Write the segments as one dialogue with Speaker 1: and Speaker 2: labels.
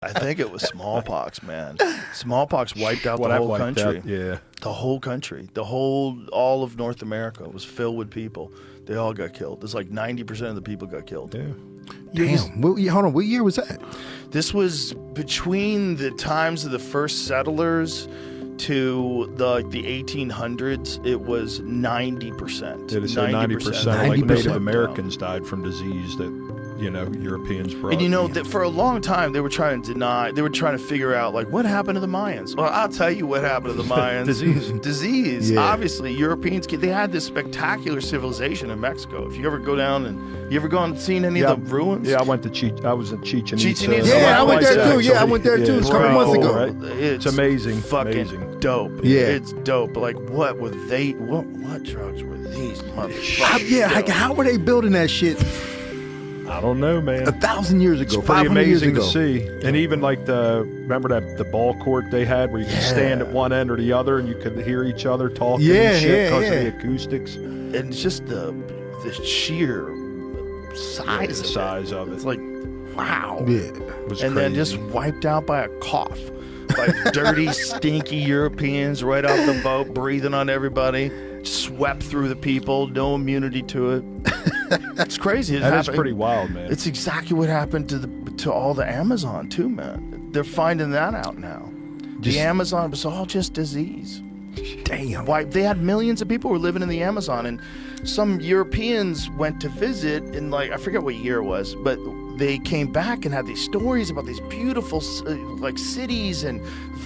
Speaker 1: I think it was smallpox, man. Smallpox wiped out the whole country. The whole country. All of North America was filled with people. They all got killed. There's like 90% of the people got killed.
Speaker 2: Yeah.
Speaker 3: Damn. Hold on. What year was that?
Speaker 1: This was between the times of the first settlers to the 1800s. It was 90%.
Speaker 2: Yeah, they say 90%. Like Native Americans died from disease that Europeans brought.
Speaker 1: And that for a long time they were trying to figure out like what happened to the Mayans. Well, I'll tell you what happened to the Mayans. Disease. Yeah. Obviously, Europeans, they had this spectacular civiliztion in Mexico. If you ever go down and seen any of the ruins?
Speaker 2: Yeah, I was in Chichen Itza.
Speaker 3: Yeah, I went there too. Yeah, I went there too a couple months ago.
Speaker 2: Right? It's amazing.
Speaker 1: Fucking dope. Yeah. It's dope. But like what drugs were these motherfuckers?
Speaker 3: How were they building that shit?
Speaker 2: I don't know, man.
Speaker 3: 1,000 years ago,
Speaker 2: it's pretty amazing
Speaker 3: to
Speaker 2: see. And even like remember the ball court they had where you could stand at one end or the other and you could hear each other talking and shit because of the acoustics.
Speaker 1: And it's just the sheer size of it. It's like, wow.
Speaker 3: Yeah.
Speaker 1: And crazy. Then just wiped out by a cough. Like dirty, stinky Europeans right off the boat, breathing on everybody, swept through the people, no immunity to it. It's crazy.
Speaker 2: That's pretty wild, man.
Speaker 1: It's exactly what happened to all the Amazon too, man. They're finding that out now. The Amazon was all just disease.
Speaker 3: Damn.
Speaker 1: Why they had millions of people who were living in the Amazon, and some Europeans went to visit in I forget what year it was, but they came back and had these stories about these beautiful cities and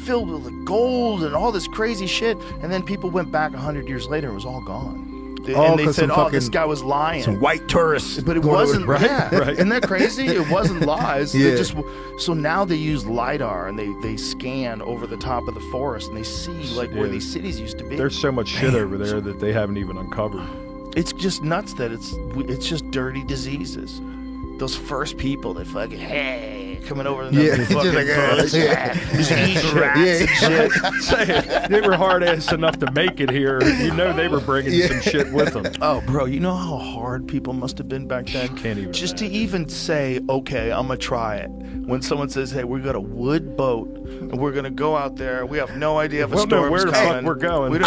Speaker 1: filled with gold and all this crazy shit. And then people went back 100 years later, and it was all gone. And they said, this guy was lying.
Speaker 3: Some white tourists.
Speaker 1: But it wasn't,
Speaker 2: right?
Speaker 1: Isn't that crazy? It wasn't lies. Yeah. So now they use LiDAR and they scan over the top of the forest and they see where these cities used to be.
Speaker 2: There's so much shit over there that they haven't even uncovered.
Speaker 1: It's just nuts that it's just dirty diseases. Those first people that coming over the just eating rats and shit.
Speaker 2: They were hard ass enough to make it here. They were bringing some shit with them.
Speaker 1: Oh, bro, you know how hard people must have been back then?
Speaker 2: Can't even
Speaker 1: just
Speaker 2: imagine.
Speaker 1: To even say, okay, I'm gonna try it. When someone says, hey, we got a wood boat and we're gonna go out there, we have no idea if a storm's coming.
Speaker 2: Where the fuck we're going.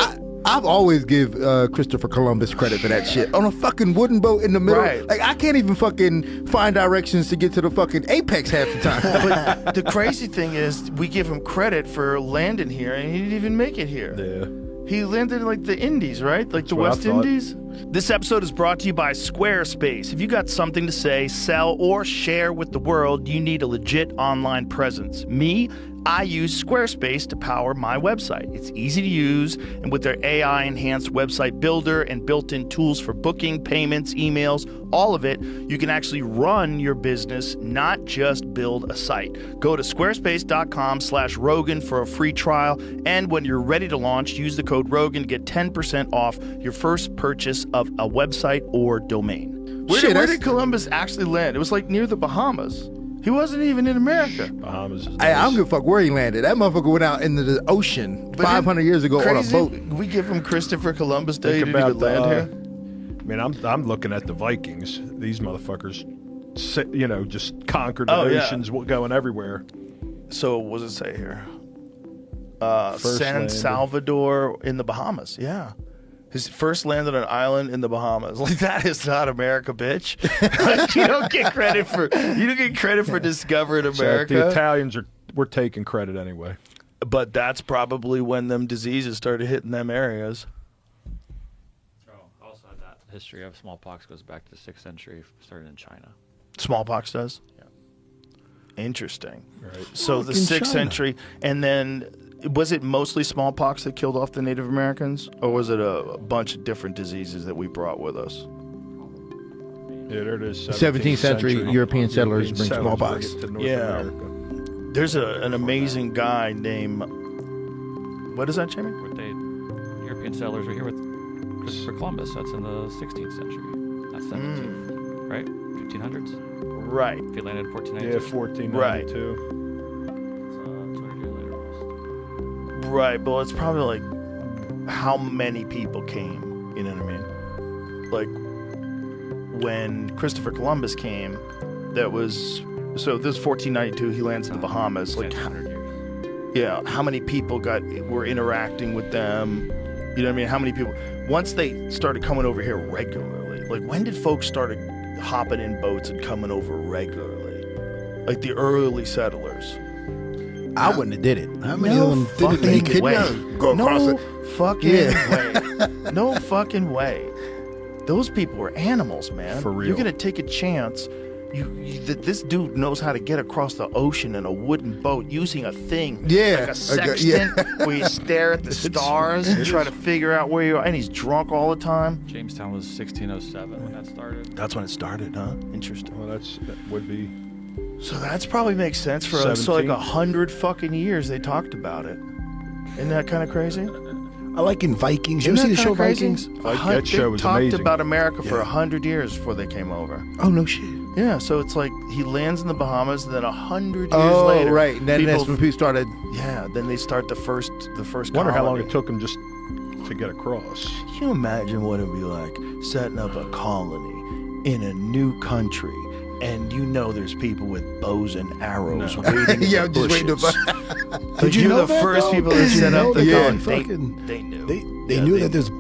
Speaker 3: I've always give Christopher Columbus credit for that shit. On a fucking wooden boat in the middle.
Speaker 1: Right.
Speaker 3: Like, I can't even fucking find directions to get to the fucking apex half the time.
Speaker 1: But the crazy thing is, we give him credit for landing here, and he didn't even make it here.
Speaker 2: Yeah.
Speaker 1: He landed in the Indies, right? Like the West Indies? This episode is brought to you by Squarespace. If you got something to say, sell, or share with the world, you need a legit online presence. I use Squarespace to power my website. It's easy to use, and with their AI-enhanced website builder and built-in tools for booking, payments, emails, all of it, you can actually run your business, not just build a site. Go to squarespace.com/Rogan for a free trial, and when you're ready to launch, use the code Rogan to get 10% off your first purchase of a website or domain. Where did Columbus actually land? It was near the Bahamas. He wasn't even in America.
Speaker 2: Bahamas is nice.
Speaker 3: I don't give a fuck where he landed. That motherfucker went out into the ocean 500 years ago on a boat.
Speaker 1: We give him Christopher Columbus Day. He didn't even land here.
Speaker 2: I mean, I'm looking at the Vikings. These motherfuckers, just conquered the oceans, going everywhere.
Speaker 1: So what does it say here? San
Speaker 2: landed.
Speaker 1: Salvador in the Bahamas. Yeah. His first landed on an island in the Bahamas. That is not America, bitch. You don't get credit for discovering America.
Speaker 2: So the Italians were taking credit anyway.
Speaker 1: But that's probably when them diseases started hitting them areas.
Speaker 4: Also, that history of smallpox goes back to the 6th century, started in China.
Speaker 1: Smallpox does?
Speaker 4: Yeah.
Speaker 1: Interesting.
Speaker 2: Right.
Speaker 1: So the 6th century, and then was it mostly smallpox that killed off the Native Americans, or was it a bunch of different diseases that we brought with us?
Speaker 2: Yeah, there it is.
Speaker 3: 17th century European settlers bring smallpox.
Speaker 2: To North America.
Speaker 1: There's an amazing guy named, what is that, Jamie?
Speaker 4: European settlers were here with Christopher Columbus. That's in the 16th century. That's 17th, right? 1500s?
Speaker 1: Right.
Speaker 4: He landed in 1492.
Speaker 2: Yeah, 1492.
Speaker 1: Right.
Speaker 4: 200 years later almost.
Speaker 1: Right, but it's probably how many people came, you know what I mean? When Christopher Columbus came, that was So this is 1492. He lands in the Bahamas. Like,
Speaker 4: 100 years.
Speaker 1: yeah, how many people were interacting with them? You know what I mean? How many people? Once they started coming over here regularly, like when did folks started hopping in boats and coming over regularly? Like the early settlers.
Speaker 3: I wouldn't have did it.
Speaker 5: How many of them didn't make it?
Speaker 1: Way.
Speaker 3: Go across
Speaker 1: No
Speaker 3: it.
Speaker 1: fucking
Speaker 3: Yeah.
Speaker 1: way. No fucking way. Those people were animals, man.
Speaker 2: For real.
Speaker 1: You're gonna take a chance. This dude knows how to get across the ocean in a wooden boat using a thing,
Speaker 3: Yeah.
Speaker 1: like a sextant, where you stare at the stars and try to figure out where you are. And he's drunk all the time.
Speaker 4: Jamestown was 1607 when that started.
Speaker 1: That's when it started, huh? Interesting.
Speaker 2: Well, that would be.
Speaker 1: So that's probably makes sense for us. So like
Speaker 2: 17.
Speaker 1: 100 fucking years they talked about it. Isn't that kind of crazy?
Speaker 5: I like in Vikings. You ever
Speaker 1: Isn't
Speaker 5: see the
Speaker 1: that
Speaker 5: show
Speaker 1: kinda crazy?
Speaker 5: Vikings?
Speaker 2: That show
Speaker 1: They
Speaker 2: was
Speaker 1: talked
Speaker 2: amazing.
Speaker 1: about America for 100 years before they came over.
Speaker 5: Oh no shit.
Speaker 1: Yeah, so it's like he lands in the Bahamas, and then 100 years
Speaker 3: Oh,
Speaker 1: later,
Speaker 3: right. And then
Speaker 1: people,
Speaker 3: that's when people started.
Speaker 1: yeah, then they start the first.
Speaker 2: Wonder how long
Speaker 1: colony.
Speaker 2: it took them just to get across.
Speaker 1: Can you imagine what it'd be like setting up a colony in a new country, and you know there's people with bows and arrows waiting in
Speaker 3: Yeah,
Speaker 1: the
Speaker 3: I'm just waiting to
Speaker 1: bushes.
Speaker 3: find.
Speaker 1: Like,
Speaker 5: you
Speaker 1: you're
Speaker 5: know
Speaker 1: the
Speaker 5: that,
Speaker 1: first
Speaker 5: though?
Speaker 1: people that
Speaker 5: Did you
Speaker 1: set
Speaker 5: know
Speaker 1: up the
Speaker 5: that
Speaker 1: colony.
Speaker 5: fucking-
Speaker 1: They knew.
Speaker 5: They
Speaker 1: Yeah,
Speaker 5: knew
Speaker 1: they
Speaker 5: that there's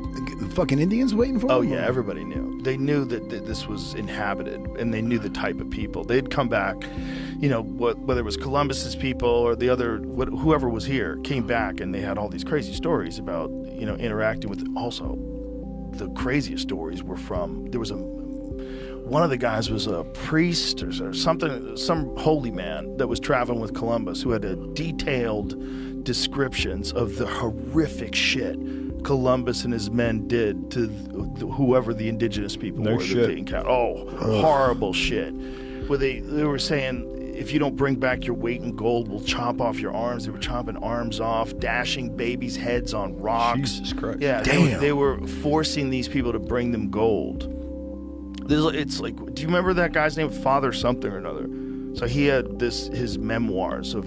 Speaker 5: fucking Indians waiting for
Speaker 1: Oh
Speaker 5: them?
Speaker 1: yeah, everybody knew. They knew that this was inhabited, and they knew the type of people. They'd come back, you know, whether it was Columbus's people or the other, whoever was here, came back, and they had all these crazy stories about, you know, interacting with. Also, the craziest stories were from. There was one of the guys was a priest or something, some holy man that was traveling with Columbus, who had a detailed descriptions of the horrific shit Columbus and his men did to whoever the indigenous people
Speaker 2: No
Speaker 1: were
Speaker 2: shit.
Speaker 1: that they encountered. Oh, horrible shit. Where they were saying, if you don't bring back your weight in gold, we'll chop off your arms. They were chopping arms off, dashing babies' heads on rocks.
Speaker 2: Jesus Christ.
Speaker 1: Yeah,
Speaker 5: Damn.
Speaker 1: they were forcing these people to bring them gold. It's like, do you remember that guy's name? Father something or another. So he had his memoirs of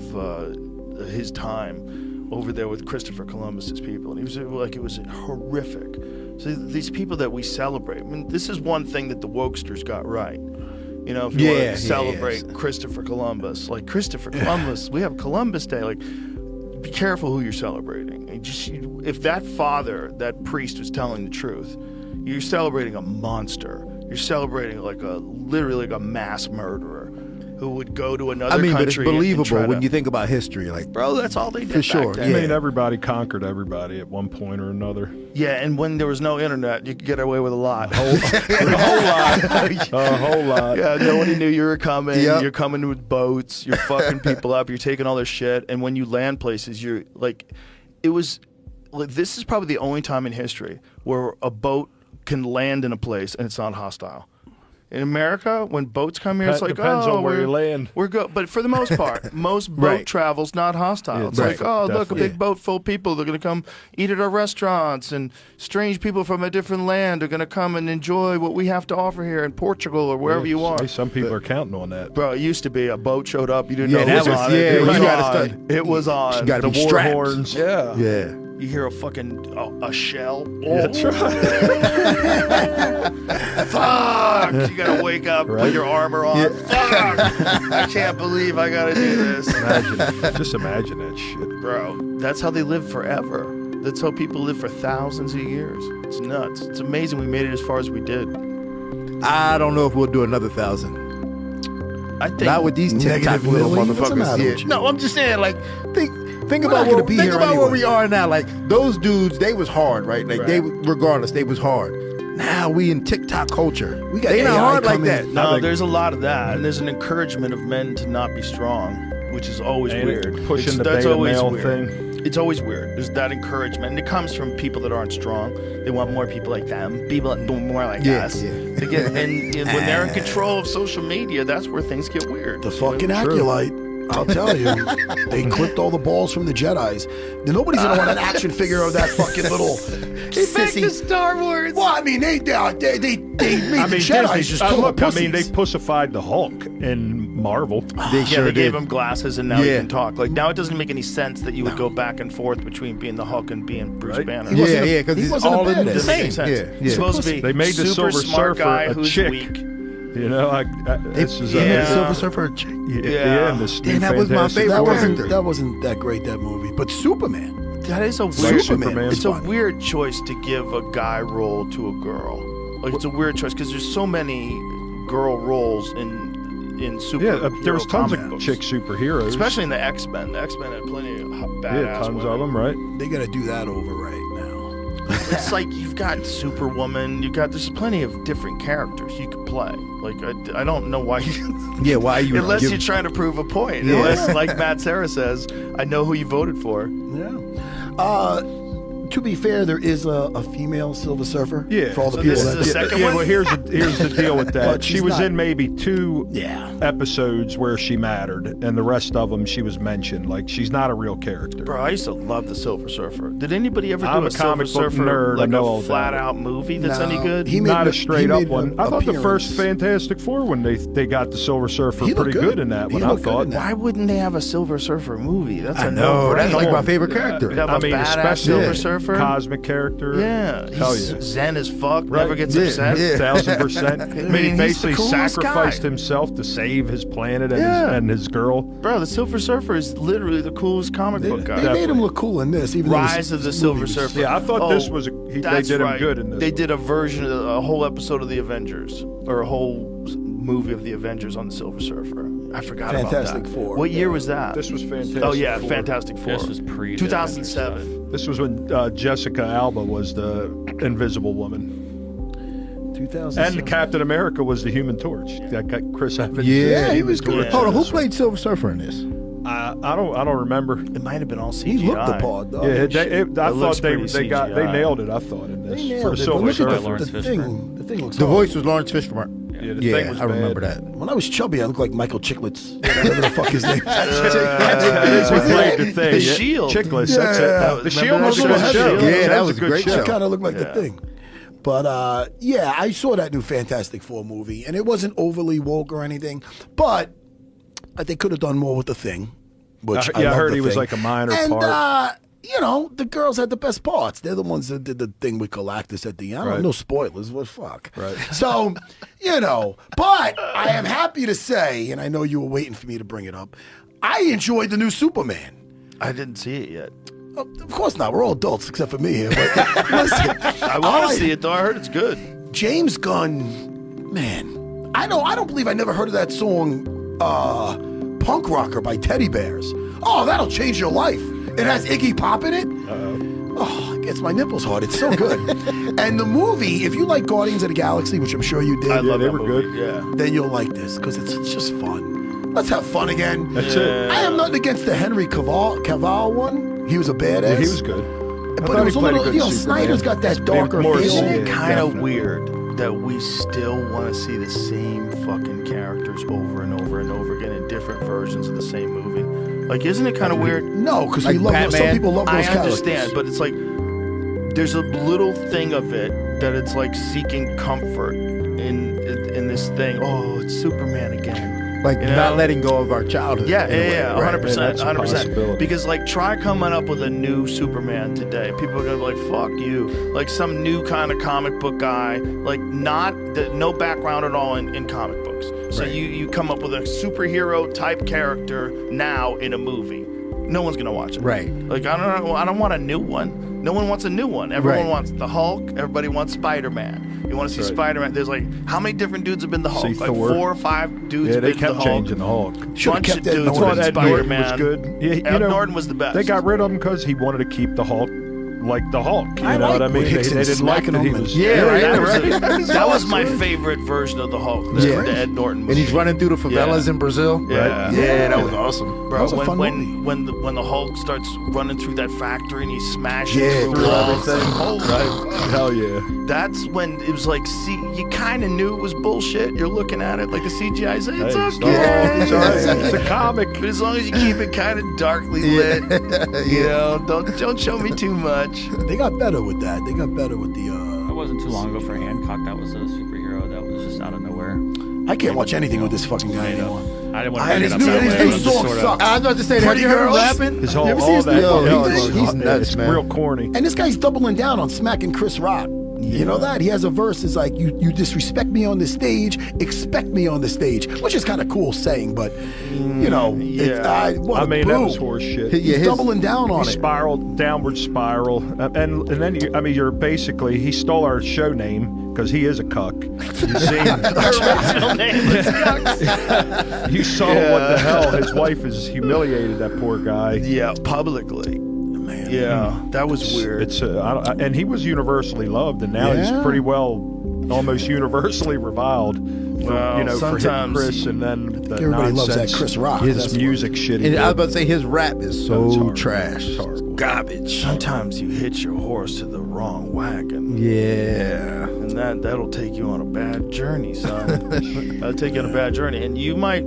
Speaker 1: his time over there with Christopher Columbus's people, and he was like, it was horrific. So these people that we celebrate, I mean, this is one thing that the wokesters got right. You know, if you want to celebrate Christopher Columbus, like Christopher Columbus, we have Columbus Day. Like, be careful who you're celebrating. If that father, that priest, was telling the truth, you're celebrating a monster. You're celebrating literally like a mass murderer who would go to another country.
Speaker 3: But it's believable when
Speaker 1: to,
Speaker 3: you think about history. Like,
Speaker 1: bro, that's all they did
Speaker 3: For sure,
Speaker 1: back
Speaker 2: I
Speaker 1: then.
Speaker 2: mean, everybody conquered everybody at one point or another.
Speaker 1: Yeah, and when there was no internet, you could get away with a lot.
Speaker 2: A whole lot.
Speaker 1: Yeah, nobody knew you were coming.
Speaker 3: Yep.
Speaker 1: You're coming with boats. You're fucking people up. You're taking all their shit. And when you land places, you're like, it was, like, this is probably the only time in history where a boat can land in a place and it's not hostile. In America, when boats come here, it's like,
Speaker 2: Depends on where you land.
Speaker 1: We're good. But for the most part, most boat
Speaker 3: Right.
Speaker 1: travel's not hostile.
Speaker 2: Yeah,
Speaker 1: It's like, oh, look, a
Speaker 2: definitely.
Speaker 1: big boat full of people. They're going to come eat at our restaurants, and strange people from a different land are going to come and enjoy what we have to offer here in Portugal or wherever you are.
Speaker 2: Hey, some people are counting on that.
Speaker 1: Bro, it used to be a boat showed up, you didn't
Speaker 3: Yeah,
Speaker 1: know
Speaker 3: that
Speaker 1: who was
Speaker 3: was-
Speaker 1: on it.
Speaker 3: yeah,
Speaker 1: It was
Speaker 3: you gotta
Speaker 1: on.
Speaker 3: start-
Speaker 1: It was on.
Speaker 3: you gotta
Speaker 2: The
Speaker 3: be
Speaker 2: war
Speaker 3: strapped.
Speaker 2: horns.
Speaker 1: Yeah.
Speaker 3: Yeah.
Speaker 1: You hear a fucking a shell.
Speaker 2: Yeah, that's right.
Speaker 1: Fuck! You gotta wake up, put
Speaker 2: Right.
Speaker 1: your armor on. Fuck! I can't believe I gotta do this.
Speaker 2: Just imagine that shit.
Speaker 1: Bro, that's how they live forever. That's how people live for thousands of years. It's nuts. It's amazing we made it as far as we did.
Speaker 3: I don't know if we'll do another 1,000.
Speaker 1: I think
Speaker 3: Not with these TikTok
Speaker 5: Negative
Speaker 3: little
Speaker 5: million? What's the
Speaker 3: motherfuckers.
Speaker 5: matter
Speaker 3: Yeah.
Speaker 5: with you?
Speaker 3: No, I'm just saying, like, think
Speaker 5: We're
Speaker 3: about
Speaker 5: not gonna be
Speaker 3: think
Speaker 5: here
Speaker 3: about where
Speaker 5: anyway.
Speaker 3: we are now. Like, those dudes, they was hard, right? Like, they regardless, they was hard. Now we in TikTok culture.
Speaker 5: We got
Speaker 3: they not
Speaker 5: AI
Speaker 3: hard like
Speaker 5: coming.
Speaker 3: that.
Speaker 1: no, there's a lot of that, and there's an encouragement of men to not be strong, which is always
Speaker 2: And
Speaker 1: weird.
Speaker 2: pushing the
Speaker 1: That's
Speaker 2: beta
Speaker 1: always
Speaker 2: male
Speaker 1: weird.
Speaker 2: thing.
Speaker 1: It's always weird. There's that encouragement, and it comes from people that aren't strong. They want more people like them, people that do more like
Speaker 3: Yeah,
Speaker 1: us.
Speaker 3: yeah.
Speaker 1: To get, and when they're in control of social media, that's where things get weird.
Speaker 5: The fucking acolyte. I'll tell you, they clipped all the balls from the Jedis. Nobody's gonna want an action figure of that fucking little sissy.
Speaker 1: Star Wars.
Speaker 5: Well, I mean, they made
Speaker 2: I
Speaker 5: the
Speaker 2: mean,
Speaker 5: Jedis
Speaker 2: Disney,
Speaker 5: just full of
Speaker 2: look, I mean, they
Speaker 5: pussies.
Speaker 2: pussified the Hulk in Marvel.
Speaker 3: They
Speaker 1: Yeah,
Speaker 3: sure
Speaker 1: they gave
Speaker 3: did.
Speaker 1: him glasses, and now he
Speaker 3: Yeah.
Speaker 1: can talk. Like, now it doesn't make any sense that you would go back and forth between being the Hulk and being Bruce
Speaker 2: Right.
Speaker 1: Banner.
Speaker 5: wasn't
Speaker 3: Yeah,
Speaker 5: a-
Speaker 3: yeah, because
Speaker 5: he
Speaker 3: it's
Speaker 5: wasn't a
Speaker 3: all in the
Speaker 5: badass.
Speaker 1: Doesn't make
Speaker 3: same.
Speaker 1: sense.
Speaker 3: Yeah,
Speaker 1: He's
Speaker 3: yeah.
Speaker 1: supposed to be
Speaker 2: They made the
Speaker 1: super
Speaker 2: Silver
Speaker 1: smart
Speaker 2: Surfer
Speaker 1: guy
Speaker 2: a
Speaker 1: who's
Speaker 2: chick.
Speaker 1: weak.
Speaker 2: You know, this is
Speaker 3: the Silver Surfer a chick.
Speaker 2: yeah, and this
Speaker 3: Damn, that was my
Speaker 2: Fantastic
Speaker 3: favorite
Speaker 2: Four.
Speaker 3: character.
Speaker 5: That wasn't that great, that movie. But Superman.
Speaker 1: That is a weird.
Speaker 2: Superman.
Speaker 1: It's a weird choice to give a guy role to a girl. Like it's a weird choice because there's so many girl roles in super.
Speaker 2: Yeah, there was tons
Speaker 1: comic
Speaker 2: of
Speaker 1: books.
Speaker 2: chick superheroes.
Speaker 1: Especially in the X-Men. The X-Men had plenty of badass
Speaker 2: yeah, tons
Speaker 1: women.
Speaker 2: of them, right?
Speaker 5: They got to do that over right now.
Speaker 1: It's like you've got Superwoman. There's plenty of different characters you could play. Like I don't know why.
Speaker 3: Yeah, why you
Speaker 1: Unless
Speaker 3: give-
Speaker 1: you're trying to prove a point.
Speaker 3: Yeah.
Speaker 1: Unless, like Matt Sarah says, I know who you voted for.
Speaker 5: Yeah. To be fair, there is a female Silver Surfer.
Speaker 2: Yeah.
Speaker 5: For all the
Speaker 1: So
Speaker 5: people
Speaker 1: this
Speaker 5: that
Speaker 1: is the second
Speaker 2: yeah,
Speaker 1: one?
Speaker 2: well, here's the deal with that.
Speaker 5: But
Speaker 2: She
Speaker 5: she's
Speaker 2: was
Speaker 5: not-
Speaker 2: in maybe 2
Speaker 5: Yeah.
Speaker 2: episodes where she mattered, and the rest of them she was mentioned. Like, she's not a real character.
Speaker 1: Bro, I used to love the Silver Surfer. Did anybody ever
Speaker 2: I'm
Speaker 1: do
Speaker 2: a
Speaker 1: a Silver
Speaker 2: comic book
Speaker 1: Surfer
Speaker 2: nerd, I
Speaker 1: like
Speaker 2: know all
Speaker 1: a flat
Speaker 2: about it.
Speaker 1: out movie that's
Speaker 5: No,
Speaker 1: any good?
Speaker 5: he made
Speaker 2: Not a
Speaker 5: he
Speaker 2: straight up
Speaker 5: made
Speaker 2: one.
Speaker 5: an
Speaker 2: I thought the first
Speaker 5: appearance.
Speaker 2: Fantastic Four when they got the Silver Surfer
Speaker 5: He looked
Speaker 2: pretty good in that
Speaker 5: He
Speaker 2: one. I
Speaker 5: looked good
Speaker 2: thought.
Speaker 5: in that.
Speaker 1: Why wouldn't they have a Silver Surfer movie? That's
Speaker 3: I
Speaker 1: a
Speaker 3: know, that's like my
Speaker 1: no-brainer.
Speaker 3: favorite character.
Speaker 1: You have
Speaker 2: I
Speaker 1: a
Speaker 2: mean,
Speaker 1: badass
Speaker 2: especially
Speaker 1: Silver Surfer.
Speaker 2: cosmic character.
Speaker 1: Yeah,
Speaker 2: Hell
Speaker 1: he's
Speaker 2: yeah.
Speaker 1: zen as fuck.
Speaker 2: Right.
Speaker 1: Never gets
Speaker 3: Yeah,
Speaker 1: upset.
Speaker 3: yeah.
Speaker 2: 1000%. I mean, he
Speaker 1: he's the
Speaker 2: basically
Speaker 1: coolest
Speaker 2: sacrificed
Speaker 1: guy.
Speaker 2: himself to save his planet and,
Speaker 1: Yeah.
Speaker 2: his girl.
Speaker 1: Bro, the Silver Surfer is literally the coolest comic book guy.
Speaker 5: They made him look cool in this. Even though
Speaker 1: Rise of the Silver
Speaker 5: movie was-
Speaker 1: Surfer.
Speaker 2: Yeah, I thought
Speaker 1: Oh,
Speaker 2: this was they
Speaker 1: that's
Speaker 2: did him
Speaker 1: right.
Speaker 2: good in this.
Speaker 1: They
Speaker 2: one.
Speaker 1: did a whole episode of the Avengers, or a whole movie of the Avengers on the Silver Surfer. I forgot
Speaker 5: Fantastic
Speaker 1: about that.
Speaker 5: Four.
Speaker 1: What year was that?
Speaker 2: This was fantastic.
Speaker 1: Oh yeah,
Speaker 2: Four.
Speaker 1: Fantastic Four.
Speaker 4: This was pre-
Speaker 1: 2007.
Speaker 2: This was when Jessica Alba was the Invisible Woman,
Speaker 5: 2007.
Speaker 2: and Captain America was the Human Torch. That got Chris Evans.
Speaker 3: Yeah,
Speaker 5: he was good.
Speaker 1: Yeah.
Speaker 3: Hold on, who played Silver Surfer in this?
Speaker 2: I don't remember.
Speaker 1: It might have been all CGI.
Speaker 5: He looked the part, though.
Speaker 2: Yeah, I
Speaker 1: looks
Speaker 2: thought they
Speaker 1: pretty
Speaker 2: got they
Speaker 1: CGI.
Speaker 2: nailed it. I thought in this
Speaker 5: They
Speaker 2: for
Speaker 5: nailed it. But
Speaker 2: Silver
Speaker 5: look
Speaker 2: Surfer.
Speaker 5: at
Speaker 4: Lawrence
Speaker 5: the
Speaker 4: Fishburne.
Speaker 5: thing. The thing looks
Speaker 3: The
Speaker 5: hard.
Speaker 3: voice was Lawrence Fishburne.
Speaker 2: Yeah, the
Speaker 3: Yeah,
Speaker 2: thing was
Speaker 3: I remember
Speaker 2: bad.
Speaker 3: that.
Speaker 5: When I was chubby, I looked like Michael Chicklets. Whatever the fuck his name is.
Speaker 2: That's what played the thing.
Speaker 1: The
Speaker 2: Yeah.
Speaker 1: Shield.
Speaker 2: Chickless.
Speaker 5: Yeah.
Speaker 2: That's it.
Speaker 1: That-
Speaker 2: The Shield
Speaker 1: remember
Speaker 2: was a
Speaker 1: that
Speaker 2: good
Speaker 1: show?
Speaker 2: show.
Speaker 3: Yeah, that was
Speaker 2: a
Speaker 3: a
Speaker 2: good
Speaker 3: great
Speaker 2: show.
Speaker 3: show.
Speaker 5: It kind of looked like
Speaker 1: Yeah.
Speaker 5: the thing. But yeah, I saw that new Fantastic Four movie, and it wasn't overly woke or anything, but they could have done more with the Thing. Which
Speaker 2: I
Speaker 5: love
Speaker 2: heard
Speaker 5: the
Speaker 2: he was
Speaker 5: Thing.
Speaker 2: like a minor
Speaker 5: and,
Speaker 2: part.
Speaker 5: you know, the girls had the best parts. They're the ones that did the thing with Galactus at the end. I don't
Speaker 2: Right.
Speaker 5: know, spoilers. What fuck?
Speaker 2: Right.
Speaker 5: So, you know, but I am happy to say, and I know you were waiting for me to bring it up, I enjoyed the new Superman.
Speaker 1: I didn't see it yet.
Speaker 5: Oh, of course not. We're all adults except for me here. But listen,
Speaker 1: I want to see it though. I heard it's good.
Speaker 5: James Gunn, man, I don't believe I never heard of that song, Punk Rocker by Teddy Bears. Oh, that'll change your life. It has Iggy Pop in it. Oh, it gets my nipples hard. It's so good. And the movie, if you like Guardians of the Galaxy, which I'm sure you did,
Speaker 1: I love
Speaker 2: they
Speaker 1: that
Speaker 2: were
Speaker 1: movie.
Speaker 2: good.
Speaker 1: Yeah.
Speaker 5: then you'll like this because it's just fun. Let's have fun again.
Speaker 2: That's it.
Speaker 5: I have nothing against the Henry Cavill one. He was a badass.
Speaker 2: Yeah, he was good. I
Speaker 5: But
Speaker 2: thought
Speaker 5: it
Speaker 2: he
Speaker 5: was a
Speaker 2: played
Speaker 5: little,
Speaker 2: good
Speaker 5: you know,
Speaker 2: Superman.
Speaker 5: Snyder's got that darker
Speaker 2: more
Speaker 5: feel.
Speaker 1: Isn't
Speaker 2: Yeah,
Speaker 1: it kind of
Speaker 2: definitely.
Speaker 1: weird that we still want to see the same fucking characters over and over and over again in different versions of the same movie? Like, isn't it kind of weird?
Speaker 5: No, because
Speaker 3: Like
Speaker 5: we love some
Speaker 3: Batman?
Speaker 5: people love those
Speaker 1: I
Speaker 5: characters.
Speaker 1: understand, but it's like there's a little thing of it that it's like seeking comfort in this thing. Oh, it's Superman again.
Speaker 3: Like
Speaker 1: Yeah.
Speaker 3: not letting go of our childhood.
Speaker 1: Yeah,
Speaker 3: in a way,
Speaker 1: yeah,
Speaker 3: right?
Speaker 1: 100%,
Speaker 2: that's a
Speaker 1: 100%.
Speaker 2: possibility.
Speaker 1: Because like, try coming up with a new Superman today. People are gonna be like, "Fuck you!" Like some new kind of comic book guy, like no background at all in comic books. So
Speaker 3: Right.
Speaker 1: you come up with a superhero type character now in a movie. No one's gonna watch it.
Speaker 3: Right.
Speaker 1: Like I don't want a new one. No one wants a new one. Everyone
Speaker 3: Right.
Speaker 1: wants the Hulk. Everybody wants Spider-Man. You want to see
Speaker 2: Right.
Speaker 1: Spider-Man? There's like how many different dudes have been the Hulk?
Speaker 2: See
Speaker 1: Like
Speaker 2: Thor.
Speaker 1: 4 or 5 dudes.
Speaker 2: Yeah, they
Speaker 1: been the
Speaker 2: kept
Speaker 1: Hulk.
Speaker 2: changing the Hulk.
Speaker 5: Should've
Speaker 1: Bunch
Speaker 5: kept
Speaker 1: of
Speaker 5: Ed
Speaker 1: dudes
Speaker 5: Norton.
Speaker 2: I thought
Speaker 1: been
Speaker 2: Ed Norton was
Speaker 1: Spider-Man.
Speaker 2: good. Yeah, you
Speaker 1: Ed
Speaker 2: know,
Speaker 1: Norton was the best.
Speaker 2: They got rid of him because he wanted to keep the Hulk like the Hulk. You
Speaker 5: I
Speaker 2: know
Speaker 5: like
Speaker 2: what I mean?
Speaker 5: when
Speaker 2: They
Speaker 5: Hickson's
Speaker 2: didn't like
Speaker 5: smacking
Speaker 2: that he
Speaker 5: him and-
Speaker 2: was.
Speaker 3: Yeah, right,
Speaker 1: that,
Speaker 3: right.
Speaker 1: was that was my favorite version of the Hulk.
Speaker 3: Yeah.
Speaker 1: The Ed Norton movie.
Speaker 3: And he's running through the favelas
Speaker 1: Yeah.
Speaker 3: in Brazil.
Speaker 1: Yeah.
Speaker 3: Right?
Speaker 1: Yeah.
Speaker 3: Yeah, that was awesome.
Speaker 1: Bro,
Speaker 5: That was a fun
Speaker 1: when the Hulk starts running through that factory and he's smashing
Speaker 3: Yeah,
Speaker 1: through
Speaker 3: through
Speaker 1: walls,
Speaker 3: everything.
Speaker 1: holy
Speaker 2: Right? Hell yeah.
Speaker 1: That's when it was like, see, you kind of knew it was bullshit. You're looking at it like the CGI. It's
Speaker 2: Hey,
Speaker 1: okay.
Speaker 2: it's all right. It's a comic.
Speaker 1: But as long as you keep it kind of darkly lit, you know, don't show me too much.
Speaker 5: They got better with that. They got better with the.
Speaker 4: That wasn't too long ago for Hancock. That was a superhero that was just out of nowhere.
Speaker 5: I can't watch anything with this fucking guy anymore.
Speaker 4: I didn't want to
Speaker 5: And
Speaker 4: bring
Speaker 5: his
Speaker 4: it up
Speaker 5: new,
Speaker 4: that
Speaker 5: his
Speaker 4: way.
Speaker 5: new
Speaker 4: It was just
Speaker 5: song
Speaker 4: sort of-
Speaker 5: sucks.
Speaker 3: I was about to say that. Have
Speaker 5: Pretty
Speaker 3: you heard him
Speaker 5: Girls?
Speaker 3: rapping?
Speaker 2: His whole
Speaker 5: You ever see
Speaker 2: all
Speaker 5: his
Speaker 2: that.
Speaker 5: new-
Speaker 3: Yo,
Speaker 5: Yo,
Speaker 3: he's
Speaker 5: he's
Speaker 3: nuts,
Speaker 2: it's
Speaker 3: man.
Speaker 2: real corny.
Speaker 5: And this guy's doubling down on smacking Chris Rock. You know that? He has a verse that's like, you disrespect me on the stage, expect me on the stage, which is kind of cool saying, but, you know,
Speaker 2: I mean, that was horse shit.
Speaker 5: He's doubling down on it.
Speaker 2: Spiraled, downward spiral. And then, you're basically, he stole our show name because he is a cuck. You see,
Speaker 1: Original name was Cucks.
Speaker 2: you saw what the hell. His wife has humiliated that poor guy.
Speaker 1: Yeah, publicly. Man. Yeah, that was weird.
Speaker 2: And he was universally loved, and now he's pretty well almost universally reviled for, for hitting Chris, and then the
Speaker 5: everybody
Speaker 2: nonsense,
Speaker 5: loves that Chris Rock.
Speaker 2: his music shit.
Speaker 3: And I was about to say his rap is so trash.
Speaker 2: It's horrible.
Speaker 3: Garbage.
Speaker 1: Sometimes you hitch your horse to the wrong wagon.
Speaker 3: Yeah.
Speaker 1: And that'll take you on a bad journey, son. That'll take you on a bad journey. And you might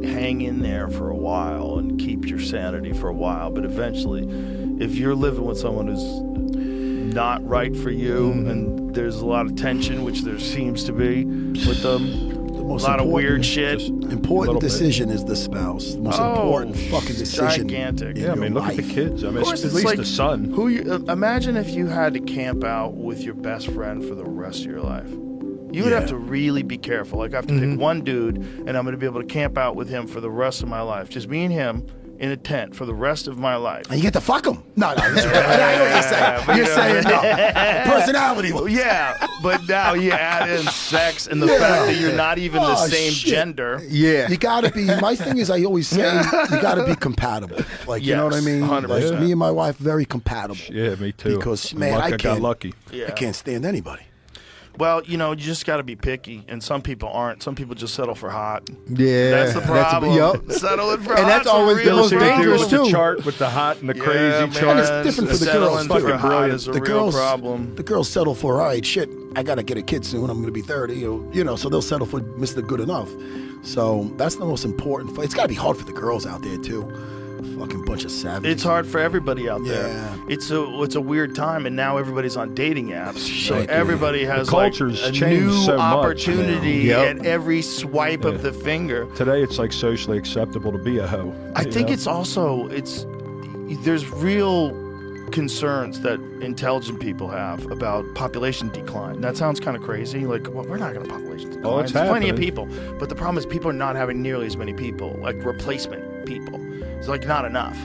Speaker 1: hang in there for a while and keep your sanity for a while, but eventually, if you're living with someone who's not right for you, and there's a lot of tension, which there seems to be with them, a lot of weird shit.
Speaker 5: Important decision is the spouse. The most important fucking decision.
Speaker 1: Gigantic.
Speaker 2: Yeah, I mean, look at the kids. I mean, at least
Speaker 1: like
Speaker 2: the son.
Speaker 1: Imagine if you had to camp out with your best friend for the rest of your life. You would have to really be careful. Like, I have to pick one dude, and I'm going to be able to camp out with him for the rest of my life. Just me and him in a tent for the rest of my life.
Speaker 5: And you get to fuck him. No, that's right. I know what you're saying. You're saying no. Personality.
Speaker 1: Yeah, but now you add in sex and the fact that you're not even the same gender.
Speaker 3: Yeah.
Speaker 5: You gotta be, my thing is, I always say, you gotta be compatible. Like, you know what I mean?
Speaker 1: 100%.
Speaker 5: Like, me and my wife, very compatible.
Speaker 2: Yeah, me too.
Speaker 5: Because, man, I
Speaker 2: got lucky.
Speaker 5: I can't stand anybody.
Speaker 1: Well, you just got to be picky, and some people aren't. Some people just settle for hot.
Speaker 3: Yeah.
Speaker 1: That's the problem. Settling for hot.
Speaker 3: And that's always the most dangerous, too.
Speaker 2: The chart with the hot and the crazy chart.
Speaker 5: And it's different for the girls.
Speaker 1: Settling for hot is a real problem.
Speaker 5: The girls settle for, all right, shit, I got to get a kid soon. I'm going to be 30. So they'll settle for Mr. Good Enough. So that's the most important. It's got to be hard for the girls out there, too. Fucking bunch of savages.
Speaker 1: It's hard for everybody out there.
Speaker 5: Yeah.
Speaker 1: It's a weird time, and now everybody's on dating apps. So everybody has
Speaker 2: culture's
Speaker 1: a
Speaker 2: changed
Speaker 1: new
Speaker 2: so much,
Speaker 1: opportunity at every swipe of the finger.
Speaker 2: Today, it's like socially acceptable to be a hoe.
Speaker 1: I think it's also there's real concerns that intelligent people have about population decline. That sounds kind of crazy. Like, well, we're not going to population decline.
Speaker 2: Oh, it's
Speaker 1: There's plenty of
Speaker 2: happening.
Speaker 1: people, but the problem is people are not having nearly as many people, like replacement people. It's like not enough.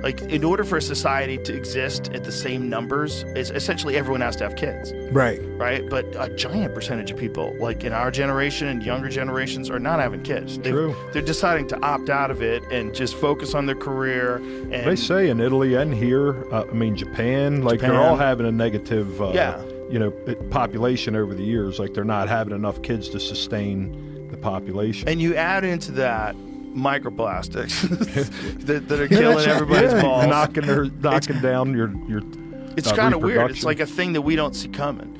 Speaker 1: Like, in order for a society to exist at the same numbers, is essentially everyone has to have kids.
Speaker 3: Right.
Speaker 1: Right? But a giant percentage of people, like in our generation and younger generations, are not having kids.
Speaker 2: True.
Speaker 1: They're deciding to opt out of it and just focus on their career. And
Speaker 2: They say in Italy and here, Japan, they're all having a negative, population over the years. Like, they're not having enough kids to sustain the population.
Speaker 1: And you add into that microplastics that are killing everybody's balls.
Speaker 2: knocking down your
Speaker 1: It's kind of weird. It's like a thing that we don't see coming.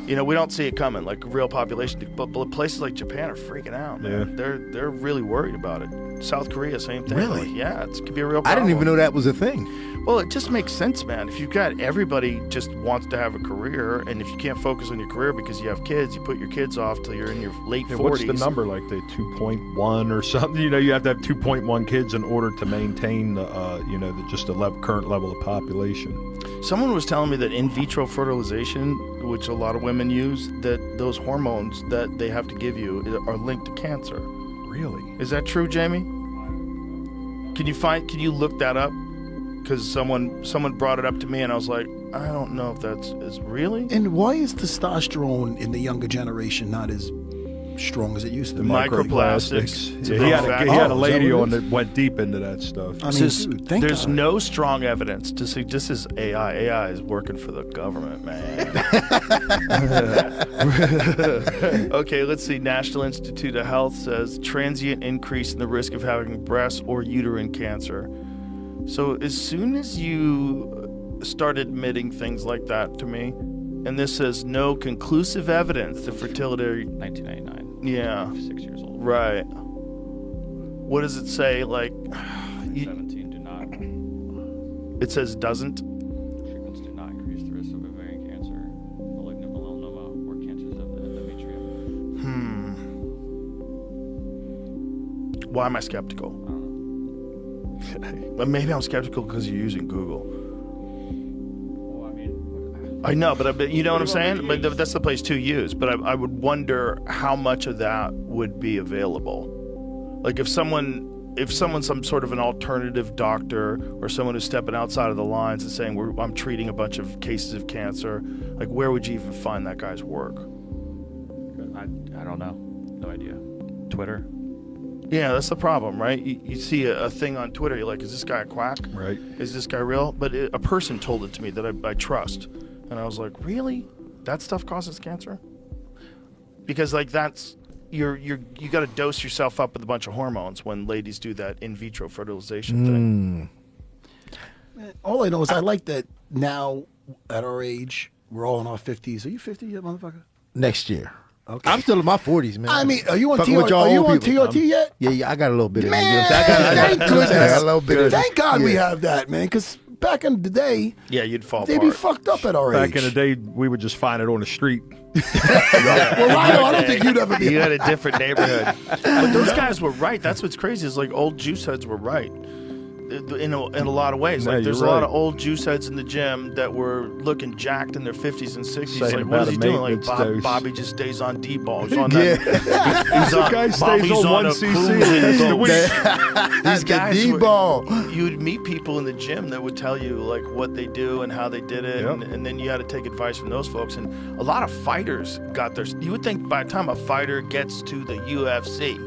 Speaker 1: We don't see it coming, like real population. But places like Japan are freaking out, man.
Speaker 2: Yeah.
Speaker 1: They're really worried about it. South Korea, same thing.
Speaker 3: Really?
Speaker 1: Like, yeah, it could be a real
Speaker 3: I
Speaker 1: problem.
Speaker 3: didn't even know that was a thing.
Speaker 1: Well, it just makes sense, man. If you've got everybody just wants to have a career, and if you can't focus on your career because you have kids, you put your kids off till you're in your late 40s.
Speaker 2: What's the number? Like the 2.1 or something? You have to have 2.1 kids in order to maintain the current level of population.
Speaker 1: Someone was telling me that in vitro fertilization, which a lot of women use, that those hormones that they have to give you are linked to cancer.
Speaker 2: Really?
Speaker 1: Is that true, Jamie? Can you look that up? Because someone brought it up to me, and I was like, I don't know if is really.
Speaker 5: And why is testosterone in the younger generation not as strong as it used to be?
Speaker 1: Microplastics.
Speaker 2: Yeah, he had a lady on that went deep into that stuff.
Speaker 5: I mean, dude, thank
Speaker 1: there's
Speaker 5: God.
Speaker 1: no strong evidence to say this is AI. AI is working for the government, man. Okay, let's see. National Institute of Health says transient increase in the risk of having breast or uterine cancer. So as soon as you start admitting things like that to me, and this says no conclusive evidence that fertility.
Speaker 4: 1999.
Speaker 1: Yeah.
Speaker 4: 6 years old.
Speaker 1: Right. What does it say? Like,
Speaker 4: 17 do not.
Speaker 1: it says doesn't.
Speaker 4: Treatments do not increase the risk of ovarian cancer, malignant melanoma, or cancers of the endometrium.
Speaker 1: Why am I skeptical?
Speaker 4: I don't know.
Speaker 1: Well, maybe I'm skeptical because you're using Google.
Speaker 4: Well, I mean,
Speaker 1: I know, but you know what I'm saying? But that's the place to use. But I would wonder how much of that would be available. Like if someone's some sort of an alternative doctor or someone who's stepping outside of the lines and saying, I'm treating a bunch of cases of cancer, like where would you even find that guy's work?
Speaker 4: I don't know. No idea. Twitter?
Speaker 1: Yeah, that's the problem, right? You see a thing on Twitter, you're like, is this guy a quack?
Speaker 2: Right.
Speaker 1: Is this guy real? But a person told it to me that I trust. And I was like, really? That stuff causes cancer? Because like that's... You got to dose yourself up with a bunch of hormones when ladies do that in vitro fertilization thing.
Speaker 5: All I know is I like that now at our age, we're all in our 50s. Are you 50 yet, motherfucker?
Speaker 3: Next year.
Speaker 5: Okay.
Speaker 3: I'm still in my 40s, man.
Speaker 5: I mean, are you on
Speaker 3: Fucking with y'all old people.
Speaker 5: TRT yet?
Speaker 3: Yeah, I got a little bit of it.
Speaker 5: Man,
Speaker 3: You know what I'm saying?
Speaker 5: thank goodness.
Speaker 3: I got a little bit of it.
Speaker 5: Thank God we
Speaker 3: Yeah.
Speaker 5: have that, man, because back in the day,
Speaker 1: Yeah, you'd fall
Speaker 5: they'd
Speaker 1: apart.
Speaker 5: be fucked up at our age.
Speaker 2: Back in the day, we would just find it on the street.
Speaker 5: Well, Rhino, I don't think you'd ever be.
Speaker 1: You had a different neighborhood. But those guys were right. That's what's crazy is like old juice heads were right. In a lot of ways.
Speaker 2: No,
Speaker 1: Like there's
Speaker 2: you're
Speaker 1: a lot
Speaker 2: right.
Speaker 1: of old juice heads in the gym that were looking jacked in their 50s and 60s.
Speaker 2: Saying
Speaker 1: Like, what
Speaker 2: about
Speaker 1: is he
Speaker 2: a
Speaker 1: doing? Like
Speaker 2: maintenance dose.
Speaker 1: Bobby just stays on D-ball. He's on that. He's
Speaker 2: The
Speaker 1: on,
Speaker 2: guy stays
Speaker 1: Bobby's
Speaker 2: on
Speaker 1: on
Speaker 2: 1
Speaker 1: a
Speaker 2: cc
Speaker 1: cruising
Speaker 2: a
Speaker 1: boat.
Speaker 2: week.
Speaker 1: These guys
Speaker 3: the D-ball.
Speaker 1: you would meet people in the gym that would tell you like what they do and how they did it,
Speaker 2: Yep.
Speaker 1: and then you had to take advice from those folks. And a lot of fighters got their. You would think by the time a fighter gets to the UFC,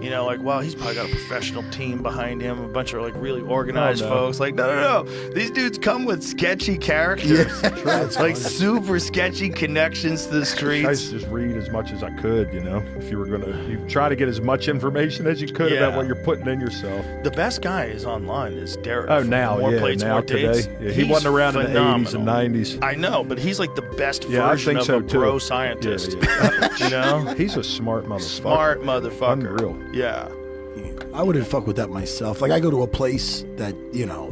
Speaker 1: you know, like, well, he's probably got a professional team behind him, a bunch of like really organized
Speaker 2: Oh, no.
Speaker 1: folks. Like, no. These dudes come with sketchy characters, like super sketchy connections to the
Speaker 2: I
Speaker 1: streets.
Speaker 2: used to just read as much as I could, you know. If you were you try to get as much information as you could about
Speaker 1: Yeah.
Speaker 2: what you're putting in yourself.
Speaker 1: The best guy is online is Derek.
Speaker 2: Oh,
Speaker 1: from
Speaker 2: now,
Speaker 1: More
Speaker 2: yeah,
Speaker 1: Plates,
Speaker 2: now
Speaker 1: More
Speaker 2: today.
Speaker 1: Dates.
Speaker 2: Yeah, he
Speaker 1: He's
Speaker 2: wasn't around in the 80s and
Speaker 1: phenomenal.
Speaker 2: 90s.
Speaker 1: I know, but he's like the best
Speaker 2: Yeah, I
Speaker 1: version
Speaker 2: think
Speaker 1: of
Speaker 2: so,
Speaker 1: a
Speaker 2: too.
Speaker 1: bro scientist.
Speaker 2: Yeah.
Speaker 1: You know,
Speaker 2: He's a smart motherfucker.
Speaker 1: smart motherfucker.
Speaker 2: Unreal.
Speaker 1: Yeah.
Speaker 5: I wouldn't fuck with that myself. Like I go to a place that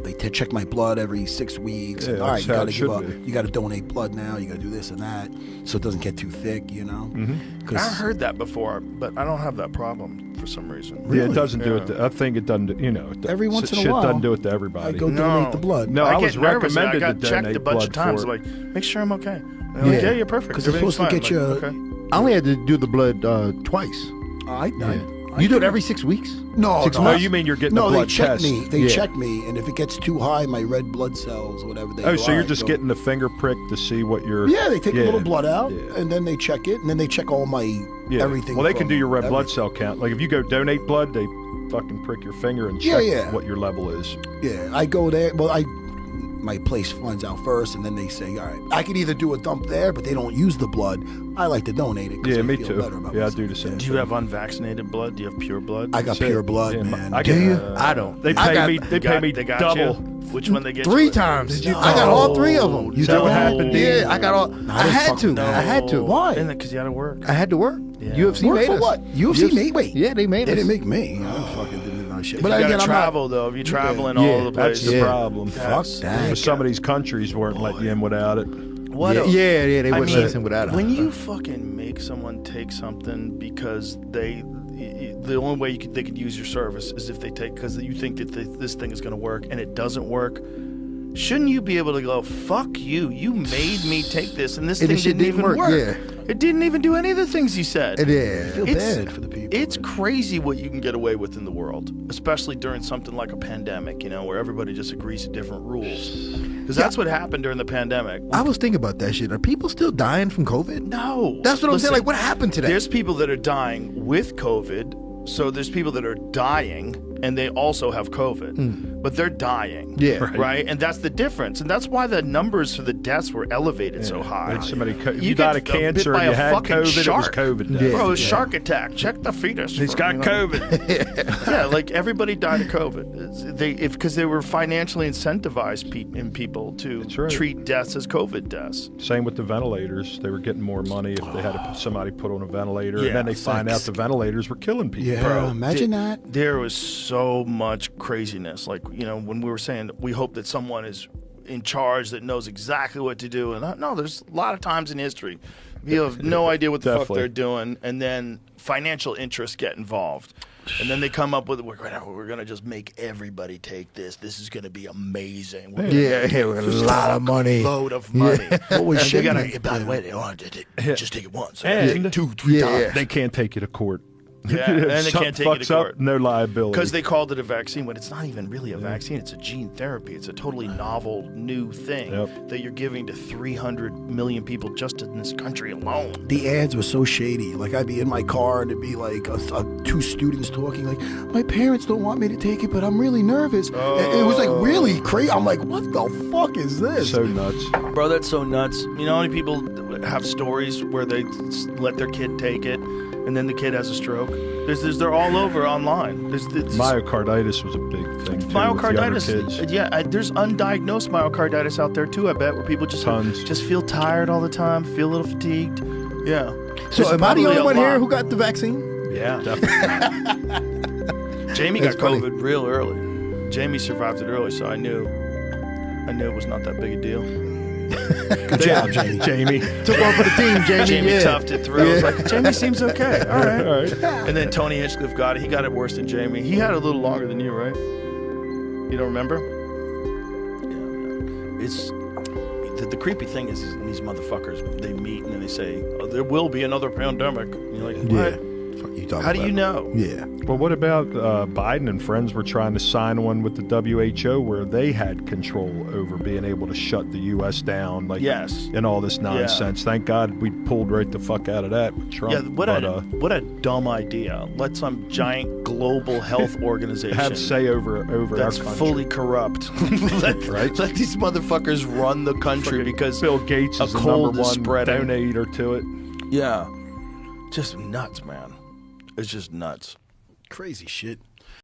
Speaker 5: they check my blood every 6 weeks.
Speaker 2: Yeah,
Speaker 5: And, all right,
Speaker 2: that's how it should
Speaker 5: you got to donate blood now. You got to do this and that, so it doesn't get too thick. You know.
Speaker 2: Mm-hmm.
Speaker 1: I heard that before, but I don't have that problem for some reason.
Speaker 2: Yeah, it
Speaker 5: Really?
Speaker 2: doesn't do it.
Speaker 1: Yeah.
Speaker 2: I think it doesn't.
Speaker 5: Every once in a
Speaker 2: shit
Speaker 5: while,
Speaker 2: doesn't do it to
Speaker 5: I
Speaker 2: everybody.
Speaker 5: go donate the blood.
Speaker 2: No, I was
Speaker 1: get nervous.
Speaker 2: recommended
Speaker 1: I got
Speaker 2: to
Speaker 1: checked
Speaker 2: donate
Speaker 1: a bunch of
Speaker 2: blood
Speaker 1: times.
Speaker 2: for
Speaker 1: Like, make sure I'm okay. And they're like,
Speaker 3: Yeah.
Speaker 1: yeah, you're perfect.
Speaker 5: Because they're supposed to
Speaker 1: Everything's
Speaker 5: get
Speaker 1: fine.
Speaker 5: you.
Speaker 1: Like, okay.
Speaker 3: I only had to do the blood twice. You do it every 6 weeks?
Speaker 5: No,
Speaker 3: 6
Speaker 5: no.
Speaker 2: Oh,
Speaker 3: months?
Speaker 2: you mean you're getting
Speaker 5: No,
Speaker 2: a
Speaker 5: they
Speaker 2: blood
Speaker 5: check
Speaker 2: test?
Speaker 5: me. They
Speaker 3: Yeah.
Speaker 5: check me, and if it gets too high, my red blood cells, or whatever they.
Speaker 2: Oh,
Speaker 5: go,
Speaker 2: so you're
Speaker 5: all
Speaker 2: just
Speaker 5: right,
Speaker 2: getting the finger prick to see what you're.
Speaker 5: Yeah, they take a little blood out,
Speaker 2: Yeah.
Speaker 5: and then they check it, and then they check all my everything.
Speaker 2: Well, they can
Speaker 5: from
Speaker 2: do your red blood
Speaker 5: everything.
Speaker 2: cell count. Like if you go donate blood, they fucking prick your finger and
Speaker 5: Yeah,
Speaker 2: check
Speaker 5: yeah.
Speaker 2: what your level is.
Speaker 5: Yeah, I go there. Well, my place finds out first, and then they say, all right, I could either do a dump there, but they don't use the blood. I like to donate it. 'cause
Speaker 2: Yeah,
Speaker 5: I
Speaker 2: me
Speaker 5: feel
Speaker 2: too.
Speaker 5: better about
Speaker 2: Yeah, I
Speaker 5: myself.
Speaker 2: do the same.
Speaker 1: Do you have unvaccinated blood? Do you have pure blood?
Speaker 5: I got
Speaker 2: So-
Speaker 5: pure blood,
Speaker 2: yeah,
Speaker 5: man.
Speaker 2: I
Speaker 3: Do
Speaker 2: get-
Speaker 3: you? I don't.
Speaker 2: They
Speaker 3: I
Speaker 2: pay
Speaker 3: got
Speaker 2: me. They pay me
Speaker 1: They got
Speaker 2: double.
Speaker 1: you? Which one they get
Speaker 3: 3
Speaker 1: you?
Speaker 3: times. I got all 3 of them.
Speaker 2: Is that what happened to you?
Speaker 3: Yeah, I got all. I had to.
Speaker 1: No.
Speaker 3: I had to.
Speaker 5: Why?
Speaker 1: Because you had to work.
Speaker 3: I had to work.
Speaker 1: Yeah.
Speaker 3: UFC
Speaker 5: Work
Speaker 3: made
Speaker 5: for
Speaker 3: us.
Speaker 5: what? UFC made? Wait.
Speaker 3: Yeah, they made
Speaker 5: They
Speaker 3: us.
Speaker 5: didn't make me. I fucking didn't know shit.
Speaker 1: But
Speaker 5: But
Speaker 1: you
Speaker 5: again,
Speaker 1: gotta
Speaker 5: I'm
Speaker 1: travel though. If you travel in
Speaker 3: Yeah,
Speaker 1: all the
Speaker 2: That's
Speaker 1: places.
Speaker 2: the
Speaker 3: Yeah.
Speaker 2: problem.
Speaker 5: Fuck that.
Speaker 2: Because some of these countries weren't letting you in without it.
Speaker 1: What?
Speaker 3: Yeah, they
Speaker 1: I
Speaker 3: wouldn't
Speaker 1: mean,
Speaker 3: let us in without it.
Speaker 1: When you fucking make someone take something because the only way they could use your service is if they take because you think that this thing is going to work and it doesn't work. Shouldn't you be able to go, fuck you? You made me take this, and this
Speaker 3: And the
Speaker 1: thing
Speaker 3: shit
Speaker 1: didn't even work.
Speaker 3: Yeah.
Speaker 1: It didn't even do any of the things you said.
Speaker 3: It
Speaker 5: I
Speaker 3: is.
Speaker 5: feel
Speaker 1: It's-
Speaker 5: bad for the people.
Speaker 1: It's
Speaker 5: man.
Speaker 1: crazy what you can get away with in the world, especially during something like a pandemic, where everybody just agrees to different rules. Because that's what happened during the pandemic.
Speaker 3: I was thinking about that shit. Are people still dying from COVID?
Speaker 1: No.
Speaker 3: That's what I'm
Speaker 1: Listen,
Speaker 3: saying. Like, what happened to that?
Speaker 1: There's people that are dying with COVID. So there's people that are dying and they also have COVID, but they're dying.
Speaker 3: Yeah.
Speaker 1: Right. And that's the difference. And that's why the numbers for the deaths were elevated so high.
Speaker 2: Like somebody,
Speaker 1: You
Speaker 2: you died of
Speaker 1: get bit
Speaker 2: cancer
Speaker 1: by
Speaker 2: and you
Speaker 1: a
Speaker 2: had
Speaker 1: fucking
Speaker 2: COVID.
Speaker 1: shark.
Speaker 2: It was COVID.
Speaker 3: Yeah.
Speaker 2: death.
Speaker 1: Bro, it was shark attack. Check the fetus.
Speaker 2: He's got COVID.
Speaker 1: Yeah, like everybody died of COVID. Because they were financially incentivized people to
Speaker 2: That's right.
Speaker 1: treat deaths as COVID deaths.
Speaker 2: Same with the ventilators. They were getting more money if they had to put somebody put on a ventilator,
Speaker 1: Yeah,
Speaker 2: and then they find out the ventilators were killing people.
Speaker 5: Yeah,
Speaker 1: Bro,
Speaker 5: imagine that.
Speaker 1: There was so much craziness. Like, when we were saying we hope that someone is in charge that knows exactly what to do. And no, there's a lot of times in history you have no idea what the fuck
Speaker 2: Definitely.
Speaker 1: they're doing, and then financial interests get involved. And then they come up with, we're going to just make everybody take this. This is going to be amazing. We're gonna
Speaker 3: Yeah,
Speaker 1: make
Speaker 3: a lot of money.
Speaker 1: load of money.
Speaker 5: What was
Speaker 1: They gotta,
Speaker 5: shady?
Speaker 1: by the way, they want to just take it once.
Speaker 2: And
Speaker 5: 2-3 times.
Speaker 2: they can't take you to court.
Speaker 1: Yeah, and they
Speaker 2: Something
Speaker 1: can't take you to
Speaker 2: fucks up,
Speaker 1: court.
Speaker 2: no liability.
Speaker 1: Because they called it a vaccine, but it's not even really a vaccine. It's a gene therapy. It's a totally novel, new thing that you're giving to 300 million people just in this country alone.
Speaker 5: The ads were so shady. Like, I'd be in my car and it'd be like two students talking like, my parents don't want me to take it, but I'm really nervous. And it was like really crazy. I'm like, what the fuck is this?
Speaker 2: So nuts.
Speaker 1: Bro, that's so nuts. You know how many people have stories where they let their kid take it and then the kid has a stroke? They're all over online.
Speaker 2: Myocarditis was a big thing too.
Speaker 1: Myocarditis,
Speaker 2: with the other kids.
Speaker 1: yeah. There's undiagnosed myocarditis out there too. I bet, where people just feel tired all the time, feel a little fatigued. Yeah.
Speaker 3: So am I the only one here who got the vaccine?
Speaker 1: Yeah, definitely. Jamie got COVID real early. Jamie survived it early, so I knew it was not that big a deal.
Speaker 5: Good job, Jamie.
Speaker 2: Jamie.
Speaker 3: Took one for the team, Jamie.
Speaker 1: Jamie toughed it through. I was
Speaker 3: Yeah.
Speaker 1: like, Jamie seems okay. All right.
Speaker 2: All right.
Speaker 1: And then Tony Hinchcliffe got it. He got it worse than Jamie. He had it a little longer than you, right? You don't remember? Yeah. It's the creepy thing is these motherfuckers, they meet and then they say, oh, there will be another pandemic. And you're like, what?
Speaker 3: Yeah. Fuck you talking
Speaker 1: How do
Speaker 3: about?
Speaker 1: you know?
Speaker 3: Yeah.
Speaker 2: Well, what about Biden and friends were trying to sign one with the WHO where they had control over being able to shut the U.S. down, like,
Speaker 1: Yes.
Speaker 2: and all this nonsense. Thank God we pulled right the fuck out of that with Trump.
Speaker 1: Yeah, what a dumb idea. Let some giant global health organization
Speaker 2: have say over
Speaker 1: that's
Speaker 2: our country.
Speaker 1: fully corrupt. let these motherfuckers run the country because
Speaker 2: Bill Gates
Speaker 1: a
Speaker 2: is the
Speaker 1: cold
Speaker 2: number
Speaker 1: is
Speaker 2: one
Speaker 1: spreading.
Speaker 2: donator to it.
Speaker 1: Yeah, just nuts, man. It's just nuts.
Speaker 5: Crazy shit.